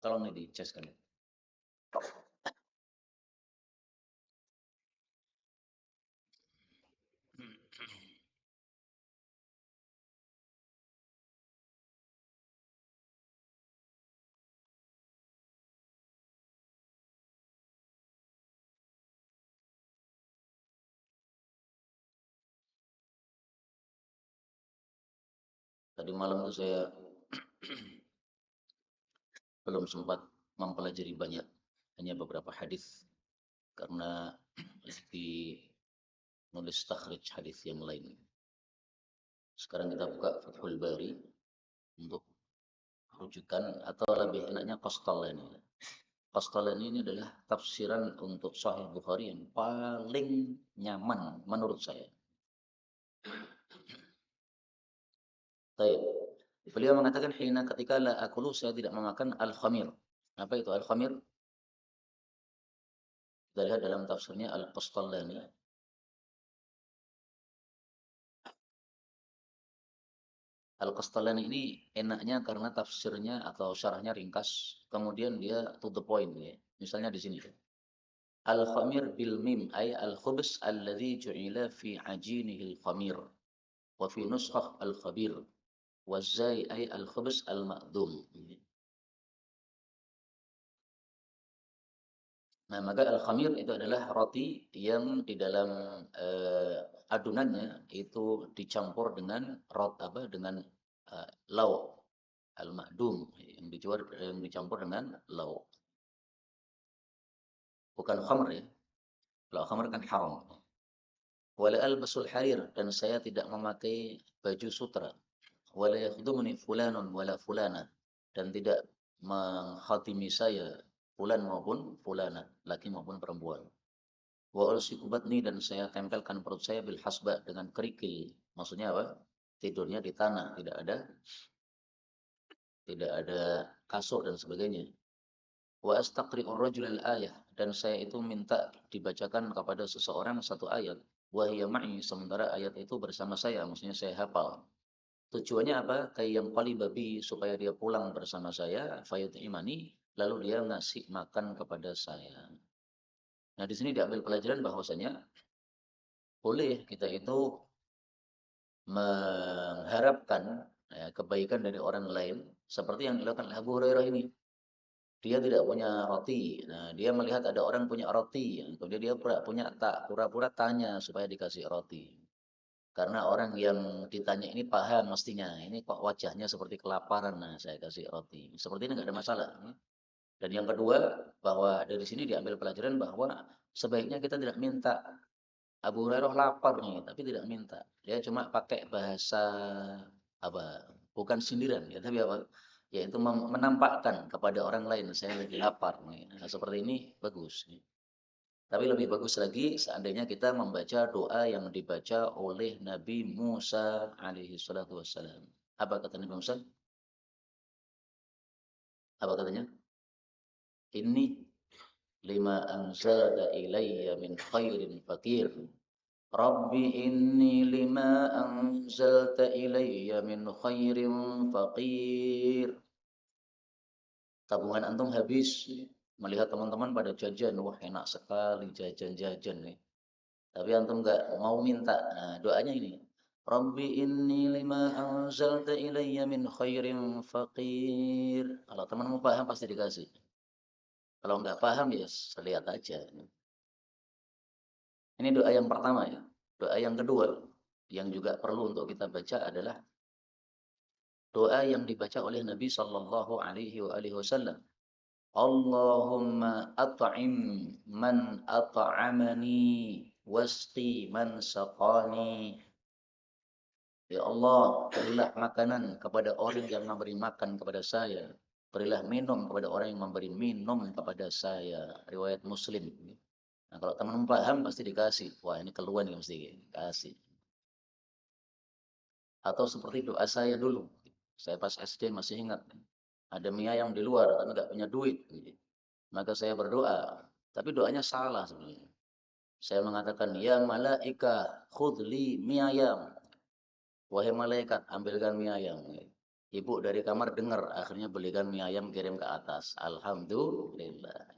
Tolong ini dicaskan. Tadi malam itu saya belum sempat mempelajari banyak, hanya beberapa hadis karena di nulis takhrij hadis yang lain. Sekarang kita buka Fathul Bari untuk rujukan, atau lebih enaknya Qastalani. Qastalani ini adalah tafsiran untuk Sahih Bukhari yang paling nyaman menurut saya. Baik. Beliau mengatakan hina ketika la akulu, saya tidak memakan al-khamir. Apa itu al-khamir? Kita lihat dalam tafsirnya Al-Qastalani. Al-Qastalani ini enaknya karena tafsirnya atau syarahnya ringkas, kemudian dia to the point ya. Misalnya di sini. Al-khamir bil mim ay al-khubz alladhi ju'ila fi ajinihi al-khamir wa fi nuskhah al-khabir wa zai ay al-khubz al-ma'dum. Nah, maka al-khamir itu adalah roti yang di dalam adunannya itu dicampur dengan dengan lauk al-ma'dum yang dicampur dengan lauk. Bukan khamr ya. Kalau khamr kan haram. Wala albasul harir dan saya tidak memakai baju sutra. Wala yakhdumuni fulanun wala fulana dan tidak menghatimi saya fulan maupun fulana, laki maupun perempuan. Wa ulsiku batni dan saya tempelkan perut saya bil hasba dengan kerikil. Maksudnya apa? Tidurnya di tanah, tidak ada kasur dan sebagainya. Wa astaqri'ur rajulal ayah dan saya itu minta dibacakan kepada seseorang satu ayat. Wa hiya ma'i sementara ayat itu bersama saya, maksudnya saya hafal. Tujuannya apa? Kayak yang paling babi supaya dia pulang bersama saya, fayut imani, lalu dia ngasih makan kepada saya. Nah, di sini diambil pelajaran bahwasanya boleh kita itu mengharapkan ya, kebaikan dari orang lain seperti yang dilakukan Abu Hurairah ini. Dia tidak punya roti. Nah, dia melihat ada orang punya roti. Kemudian dia pura-pura tanya supaya dikasih roti. Karena orang yang ditanya ini paham mestinya. Ini kok wajahnya seperti kelaparan. Nah, saya kasih roti. Seperti ini nggak ada masalah. Dan yang kedua, bahwa dari sini diambil pelajaran bahwa sebaiknya kita tidak minta. Abu Hurairah lapar nih, tapi tidak minta. Dia cuma pakai bahasa apa? Bukan sindiran ya, tapi apa? Yaitu menampakkan kepada orang lain saya lagi lapar nih. Nah, seperti ini bagus. Tapi lebih bagus lagi seandainya kita membaca doa yang dibaca oleh Nabi Musa alaihi salatu wassalam. Apa kata Nabi Musa? Apa katanya? Ini lima anzalta ilayya min khairin fakir. Rabbi inni lima anzalta ilayya min khairin faqir. Tabungan antum habis melihat teman-teman pada jajan, wah enak sekali jajan-jajan nih. Tapi antum nggak mau minta. Nah, doanya ini. Rabbi inni lima anzalta ilayya min khairin faqir. Kalau temanmu paham pasti dikasih. Kalau nggak paham ya lihat aja. Ini doa yang pertama ya. Doa yang kedua yang juga perlu untuk kita baca adalah doa yang dibaca oleh Nabi Shallallahu Alaihi Wasallam. Allahumma at'im man at'amani wasqi man saqani. Ya Allah, berilah makanan kepada orang yang memberi makan kepada saya. Berilah minum kepada orang yang memberi minum kepada saya. Riwayat Muslim. Nah, kalau teman paham pasti dikasih. Wah, ini keluhan yang mesti dikasih. Atau seperti doa saya dulu. Saya pas SD masih ingat. Ada mie ayam di luar, tapi nggak punya duit. Maka saya berdoa. Tapi doanya salah sebenarnya. Saya mengatakan, ya malaika khudli mie ayam. Wahai malaikat, ambilkan mie ayam. Ibu dari kamar dengar, akhirnya belikan mie ayam kirim ke atas. Alhamdulillah.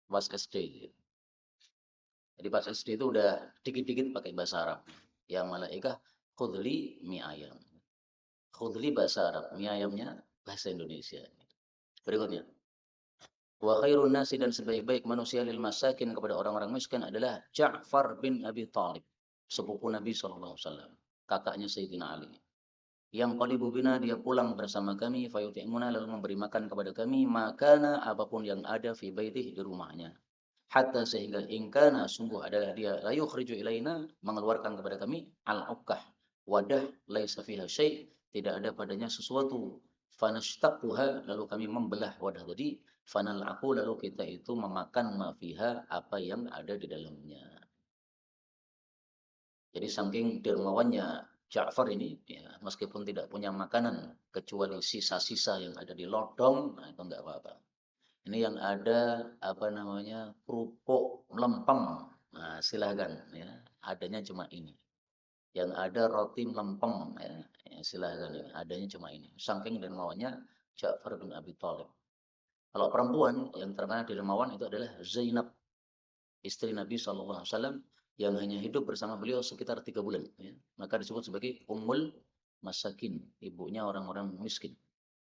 Pas SD. Jadi pas SD itu udah dikit-dikit pakai bahasa Arab. Ya malaika khudli mie ayam. Khudli bahasa Arab, mie ayamnya bahasa Indonesia. Berikutnya. Wa khairun nasi dan sebaik-baik manusia lil masakin kepada orang-orang miskin adalah Ja'far bin Abi Thalib, sepupu Nabi SAW, kakaknya Sayyidina Ali. Yang qalibu bina dia pulang bersama kami fayuti'muna lalu memberi makan kepada kami makana apapun yang ada fi baitihi di rumahnya. Hatta sehingga ingkana sungguh adalah dia la yukhriju ilaina mengeluarkan kepada kami al-ukkah wadah laisa fiha syai' tidak ada padanya sesuatu fanashtaquha lalu kami membelah wadah tadi fanal aku lalu kita itu memakan mafiha apa yang ada di dalamnya. Jadi saking dermawannya Ja'far ini ya, meskipun tidak punya makanan kecuali sisa-sisa yang ada di lodong nah itu enggak apa-apa. Ini yang ada apa namanya kerupuk lempeng. Nah, silahkan ya. Adanya cuma ini. Yang ada roti lempeng ya. Ya, silahkan ya. Adanya cuma ini. Saking dermawannya Ja'far bin Abi Thalib. Kalau perempuan yang terkenal dermawan itu adalah Zainab, istri Nabi SAW yang hanya hidup bersama beliau sekitar 3 bulan. Ya. Maka disebut sebagai Ummul Masakin, ibunya orang-orang miskin.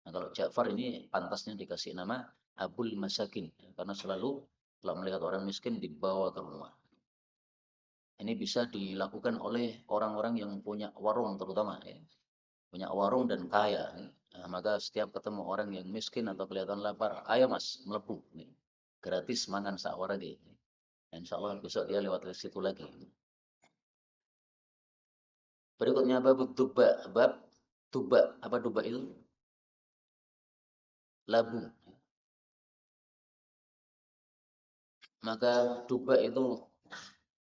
Nah, kalau Ja'far ini pantasnya dikasih nama abul masakin, karena selalu kalau melihat orang miskin dibawa ke rumah. Ini bisa dilakukan oleh orang-orang yang punya warung terutama ya. Punya warung dan kaya. Nah, maka setiap ketemu orang yang miskin atau kelihatan lapar, ayo mas, melebu. Gratis mangan sawara deh. Insya Allah besok dia lewat ke situ lagi. Berikutnya bab tuba. Bab tuba. Apa tuba itu? Labu. Maka tuba itu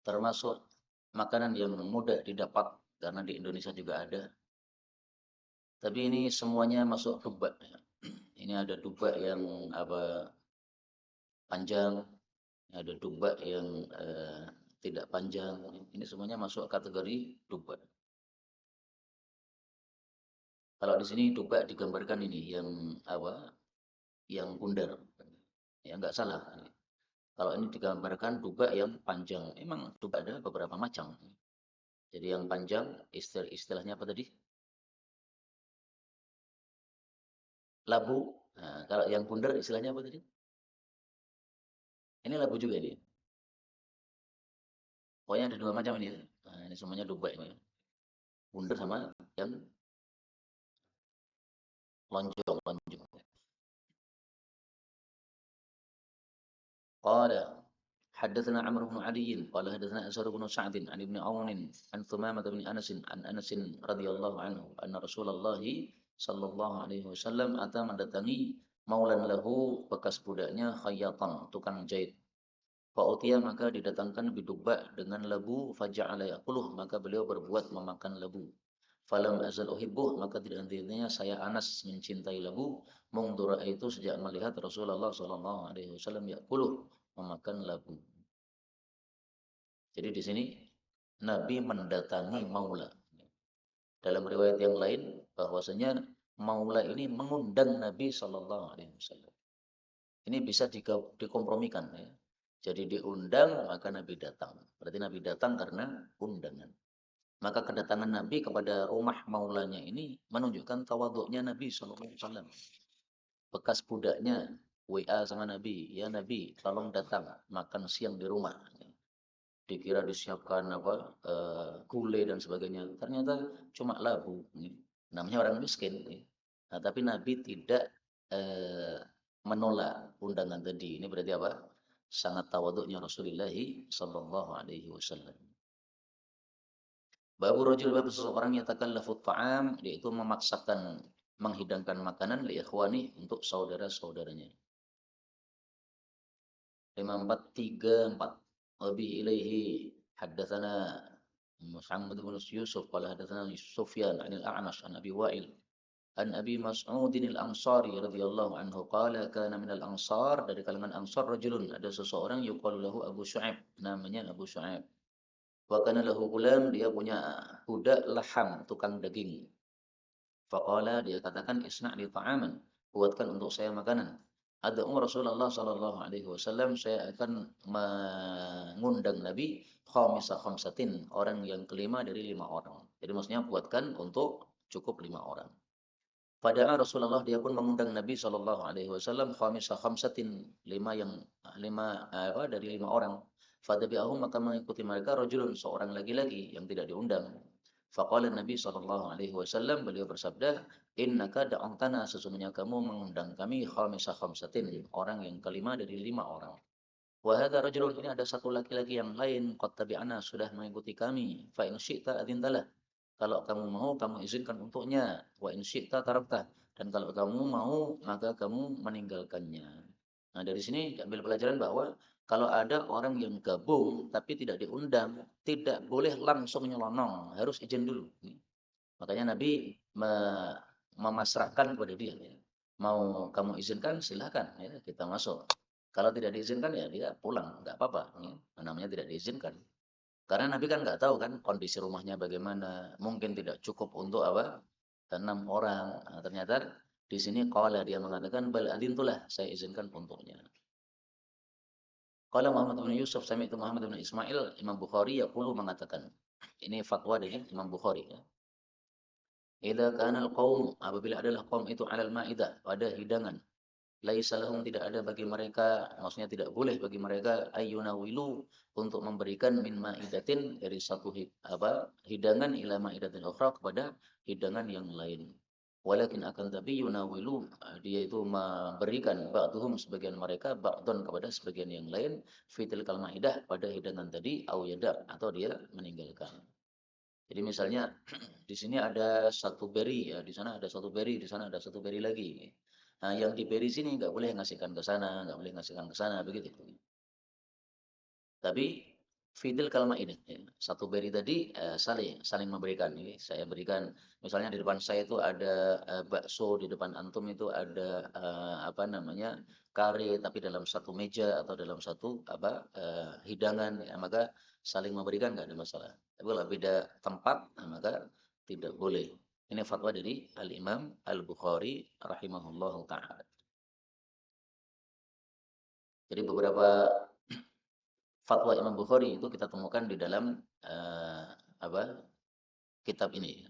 termasuk makanan yang mudah didapat karena di Indonesia juga ada. Tapi ini semuanya masuk tuba. Ini ada tuba yang apa panjang, ada tuba yang tidak panjang. Ini semuanya masuk kategori tuba. Kalau di sini tuba digambarkan ini yang apa? Yang bundar. Ya nggak salah. Kalau ini digambarkan tuba yang panjang. Emang tuba ada beberapa macam. Jadi yang panjang istilahnya apa tadi? Labu. Nah, kalau yang bundar istilahnya apa tadi? Ini labu juga ini. Pokoknya ada dua macam ini. Nah, ini semuanya tuba ini. Bundar sama yang lonjong, lonjong. قال حدثنا عمرو بن علي قال حدثنا أسر بن سعد عن ابن عون عن ثمامة بن أنس عن أنس رضي الله عنه أن رسول الله صلى الله عليه wasallam atau mendatangi maulan lahu bekas budaknya khayyatan tukang jahit. Fa'utiya maka didatangkan bidubba dengan labu faja'ala yaquluh maka beliau berbuat memakan labu. Falam azal uhibbuh maka tidak henti-hentinya saya Anas mencintai labu mungdura itu sejak melihat Rasulullah sallallahu alaihi wasallam yaquluh memakan labu. Jadi di sini Nabi mendatangi maula. Dalam riwayat yang lain bahwasanya maula ini mengundang Nabi sallallahu alaihi wasallam. Ini bisa dikompromikan ya. Jadi diundang maka Nabi datang. Berarti Nabi datang karena undangan. Maka kedatangan Nabi kepada rumah maulanya ini menunjukkan tawaduknya Nabi sallallahu alaihi wasallam. Bekas budaknya WA sama Nabi, ya Nabi, tolong datang makan siang di rumah. Dikira disiapkan apa gulai dan sebagainya. Ternyata cuma labu. Namanya orang miskin. Nah, tapi Nabi tidak eh, menolak undangan tadi. Ini berarti apa? Sangat tawaduknya Rasulullah sallallahu alaihi wasallam. Babu rajul bab seseorang yang takallafu ta'am yaitu memaksakan menghidangkan makanan li ikhwani untuk saudara-saudaranya. 5434 Wabi ilaihi haddatsana Muhammad bin Yusuf qala haddatsana Sufyan 'an al-A'mash 'an Abi Wa'il an Abi Mas'ud al-Ansari radhiyallahu anhu qala kana min al-Ansar dari kalangan Ansar rajulun ada seseorang yuqalu lahu Abu Syu'aib namanya Abu Syu'aib wa kana lahu gulam dia punya budak laham tukang daging faqala dia katakan isna' li ta'aman buatkan untuk saya makanan ad'u Rasulullah sallallahu alaihi wasallam saya akan mengundang Nabi khamisa khamsatin orang yang kelima dari 5 orang. Jadi maksudnya buatkan untuk cukup 5 orang. Pada Rasulullah dia pun mengundang Nabi sallallahu alaihi wasallam khamisa khamsatin lima dari 5 orang. Fatabi'ahum maka mengikuti mereka rajulun seorang lagi-lagi yang tidak diundang. Faqala Nabi sallallahu alaihi wasallam beliau bersabda, "Innaka da'antana sesungguhnya kamu mengundang kami khamisa khamsatin orang yang kelima dari 5 orang." Wa hadza rajulun ini ada satu laki-laki yang lain qad tabi'ana sudah mengikuti kami. Fa in syi'ta adzintalah kalau kamu mau, kamu izinkan untuknya. Wa in syi'ta tarakta. Dan kalau kamu mau, maka kamu meninggalkannya. Nah, dari sini diambil pelajaran bahwa kalau ada orang yang gabung tapi tidak diundang, tidak boleh langsung nyelonong, harus izin dulu. Makanya Nabi memasrahkan kepada dia. Ya. Mau kamu izinkan, silahkan ya, kita masuk. Kalau tidak diizinkan ya dia pulang, nggak apa-apa. Ya. Namanya tidak diizinkan. Karena Nabi kan nggak tahu kan kondisi rumahnya bagaimana. Mungkin tidak cukup untuk apa? 6 orang. Nah, ternyata di sini qala dia mengatakan bal adintulah saya izinkan untuknya. Qala Muhammad bin Yusuf sami itu Muhammad bin Ismail Imam Bukhari yaqulu mengatakan. Ini fatwa dari Imam Bukhari ya. Idza kana al-qaum apabila adalah kaum itu alal maidah pada hidangan laisa lahum, tidak ada bagi mereka, maksudnya tidak boleh bagi mereka ayyunawilu, untuk memberikan min ma'idatin, dari satu hidangan, ila ma'idatin ukhra, kepada hidangan yang lain. Walakin akan tapi yunawilu, dia itu memberikan ba'duhum, sebagian mereka, ba'dun, kepada sebagian yang lain, fitil kal ma'idah, pada hidangan tadi, au yada, atau dia meninggalkan. Jadi misalnya di sini ada satu beri, ya di sana ada satu beri, di sana ada satu beri lagi. Nah, yang di beri sini nggak boleh ngasihkan ke sana, nggak boleh ngasihkan ke sana, begitu. Tapi fidil kalma ini, ya, satu beri tadi saling saling memberikan. Ini saya berikan, misalnya di depan saya itu ada bakso, di depan antum itu ada apa namanya, kare, tapi dalam satu meja atau dalam satu hidangan, ya, maka saling memberikan nggak ada masalah. Tapi kalau beda tempat, nah, maka tidak boleh. Ini fatwa dari Al-Imam Al-Bukhari rahimahullahu taala. Jadi beberapa fatwa Imam Bukhari itu kita temukan di dalam eh, apa kitab ini.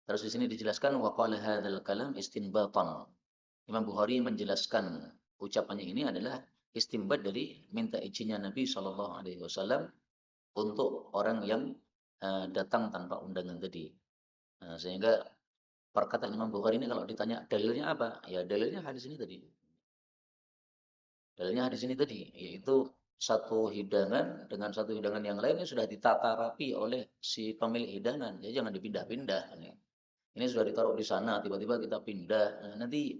Terus di sini dijelaskan wa qala hadzal kalam istinbatan. Imam Bukhari menjelaskan ucapannya ini adalah istinbat dari minta izinnya Nabi Shallallahu alaihi wasallam untuk orang yang datang tanpa undangan tadi. Nah, sehingga perkataan Imam Bukhari ini kalau ditanya dalilnya apa? Ya dalilnya hadis ini tadi. Dalilnya hadis ini tadi, yaitu satu hidangan dengan satu hidangan yang lainnya sudah ditata rapi oleh si pemilik hidangan. Jadi jangan dipindah-pindah. Ini sudah ditaruh di sana, tiba-tiba kita pindah. Nah, nanti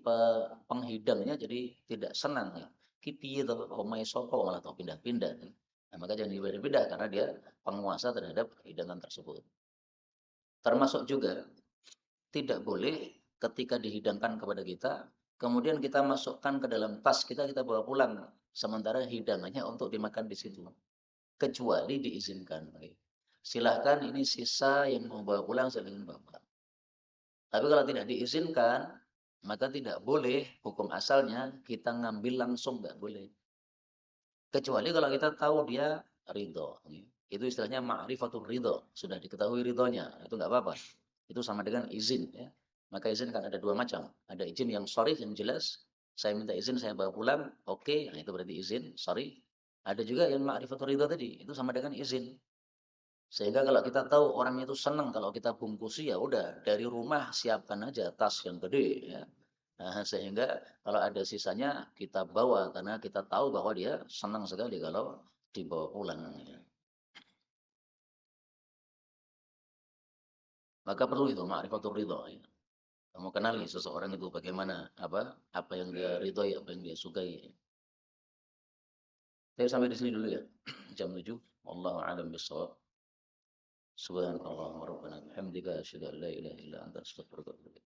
penghidangnya jadi tidak senang. Ya. Kipi atau omai sopo malah atau pindah-pindah. Nah, maka jangan dipindah-pindah karena dia penguasa terhadap hidangan tersebut. Termasuk juga tidak boleh ketika dihidangkan kepada kita, kemudian kita masukkan ke dalam tas kita bawa pulang. Sementara hidangannya untuk dimakan di situ. Kecuali diizinkan. Silahkan, ini sisa yang mau bawa pulang, silahkan bawa. Tapi kalau tidak diizinkan, maka tidak boleh, hukum asalnya kita ngambil langsung, nggak boleh. Kecuali kalau kita tahu dia ridho. Itu istilahnya ma'rifatul ridho. Sudah diketahui ridhonya, itu nggak apa-apa. Itu sama dengan izin. Ya. Maka izin kan ada dua macam. Ada izin yang sharih, yang jelas. Saya minta izin, saya bawa pulang. Oke, nah itu berarti izin, sorry. Ada juga yang ma'rifatul ridho tadi. Itu sama dengan izin. Sehingga kalau kita tahu orang itu senang kalau kita bungkusi, ya udah dari rumah siapkan aja tas yang gede, ya. Nah, sehingga kalau ada sisanya kita bawa karena kita tahu bahwa dia senang sekali kalau dibawa pulang. Ya. Maka perlu itu ma'rifatul ridho. Ya. Kamu kenali seseorang itu bagaimana, apa yang dia ridhoi, apa yang dia sukai. Saya sampai di sini dulu ya. Jam 7. Wallahu a'lam bishawab. Subhanallah wa rabbana bihamdika asyhadu an la ilaha illa anta astaghfiruka wa atubu ilaik.